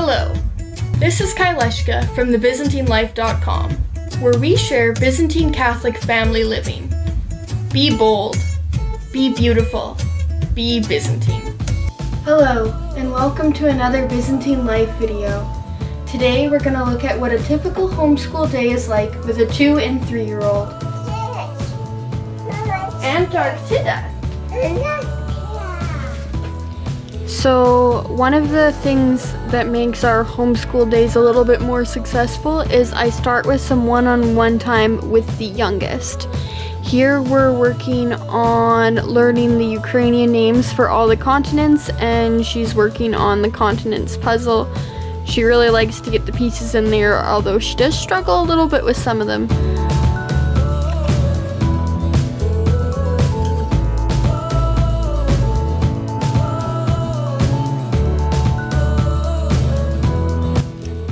Hello, this is Kaileshka from thebyzantinelife.com, where we share Byzantine Catholic family living. Be bold, be beautiful, be Byzantine. Hello, and welcome to another Byzantine Life video. Today we're going to look at what a typical homeschool day is like with a 2 and 3-year-old. Antarctica. So one of the things that makes our homeschool days a little bit more successful is I start with some one-on-one time with the youngest. Here we're working on learning the Ukrainian names for all the continents, and she's working on the continents puzzle. She really likes to get the pieces in there, although she does struggle a little bit with some of them.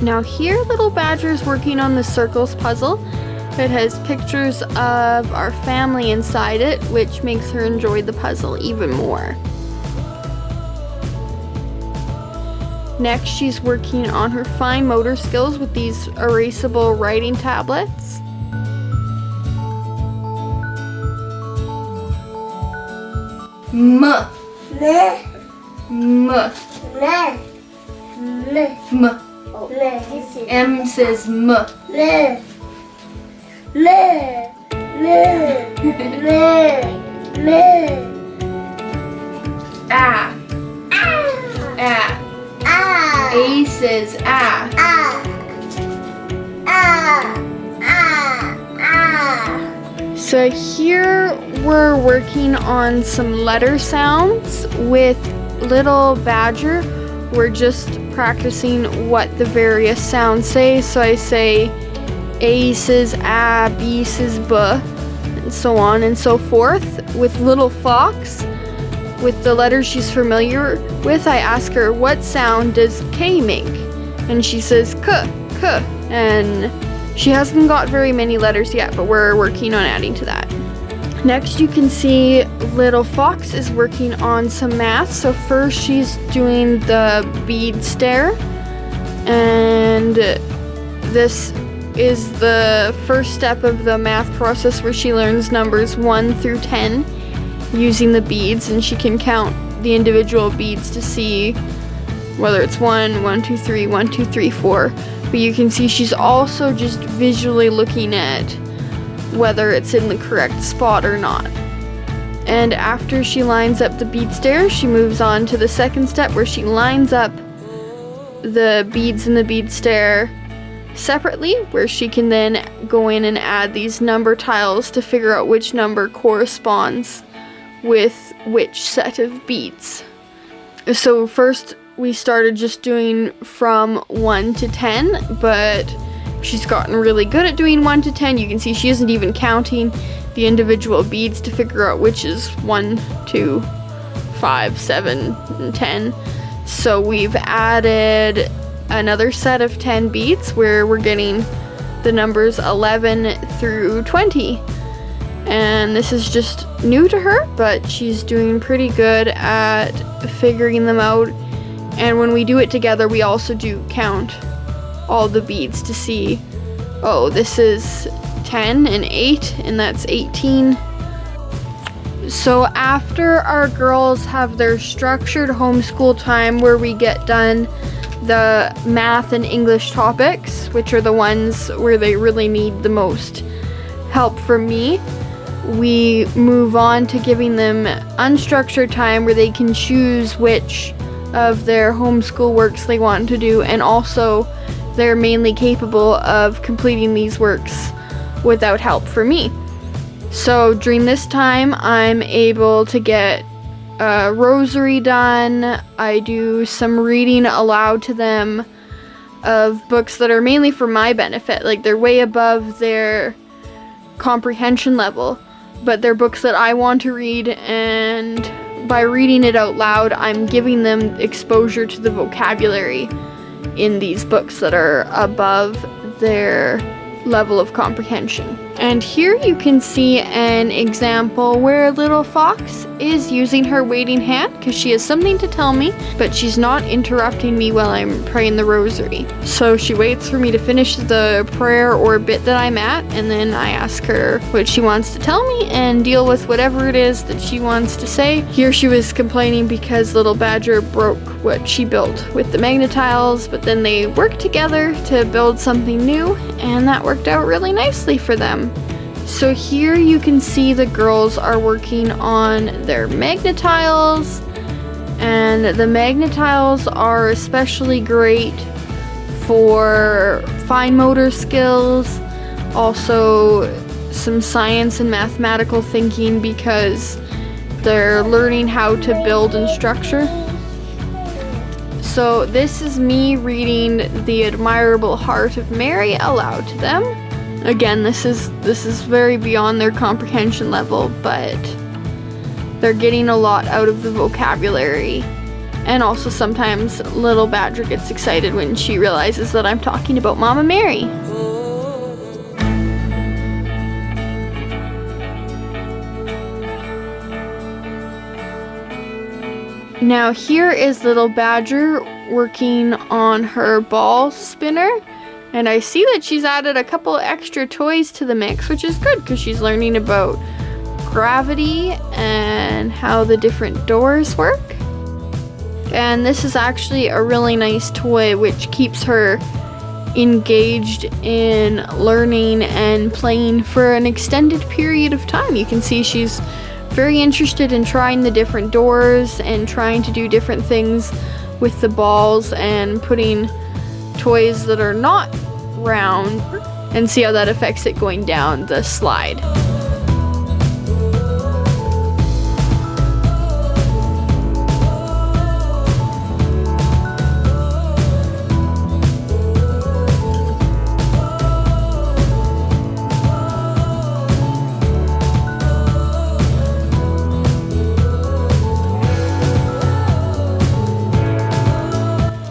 Now here little Badger's working on the circles puzzle. It has pictures of our family inside it, which makes her enjoy the puzzle even more. Next, she's working on her fine motor skills with these erasable writing tablets. M. M. M. M. M says M. Ah. Ah. A says ah. So here we're working on some letter sounds with little Badger. We're just practicing what the various sounds say. So I say A says ah, B says B, and so on and so forth. With little Fox, with the letters she's familiar with, I ask her, what sound does K make? And she says K, K. And she hasn't got very many letters yet, but we're working on adding to that. Next, you can see little Fox is working on some math. So first she's doing the bead stare, and this is the first step of the math process where she learns numbers 1 through 10 using the beads, and she can count the individual beads to see whether it's 1, 1, 2, 3, 1, 2, 3, 4. But you can see she's also just visually looking at whether it's in the correct spot or not. And after she lines up the bead stare, she moves on to the second step where she lines up the beads in the bead stare separately, where she can then go in and add these number tiles to figure out which number corresponds with which set of beads. So first we started just doing from 1 to 10, but she's gotten really good at doing 1 to 10. You can see she isn't even counting the individual beads to figure out which is 1, 2, 5, 7, and 10. So we've added another set of 10 beads where we're getting the numbers 11 through 20. And this is just new to her, but she's doing pretty good at figuring them out. And when we do it together, we also do count all the beads to see, oh, this is 10 and 8, and that's 18. So after our girls have their structured homeschool time where we get done the math and English topics, which are the ones where they really need the most help from me, we move on to giving them unstructured time where they can choose which of their homeschool works they want to do, and also they're mainly capable of completing these works without help from me. So during this time, I'm able to get a rosary done. I do some reading aloud to them of books that are mainly for my benefit. Like, they're way above their comprehension level, but they're books that I want to read, and by reading it out loud, I'm giving them exposure to the vocabulary in these books that are above their level of comprehension. And here you can see an example where little Fox is using her waiting hand because she has something to tell me, but she's not interrupting me while I'm praying the rosary. So she waits for me to finish the prayer or bit that I'm at, and then I ask her what she wants to tell me and deal with whatever it is that she wants to say. Here she was complaining because little Badger broke what she built with the Magnetiles, but then they worked together to build something new, and that worked out really nicely for them. So here you can see the girls are working on their Magnetiles, and the Magnetiles are especially great for fine motor skills, also some science and mathematical thinking because they're learning how to build and structure. So this is me reading The Admirable Heart of Mary aloud to them. Again, this is very beyond their comprehension level, but they're getting a lot out of the vocabulary. And also sometimes little Badger gets excited when she realizes that I'm talking about Mama Mary. Now here is little Badger working on her ball spinner, and I see that she's added a couple extra toys to the mix, which is good because she's learning about gravity and how the different doors work. And this is actually a really nice toy which keeps her engaged in learning and playing for an extended period of time. You can see she's very interested in trying the different doors and trying to do different things with the balls and putting toys that are not round and see how that affects it going down the slide.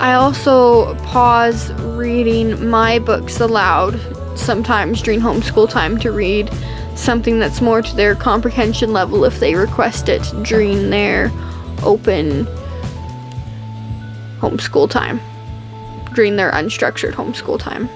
I also pause reading my books aloud sometimes during homeschool time to read something that's more to their comprehension level if they request it during their open homeschool time, during their unstructured homeschool time.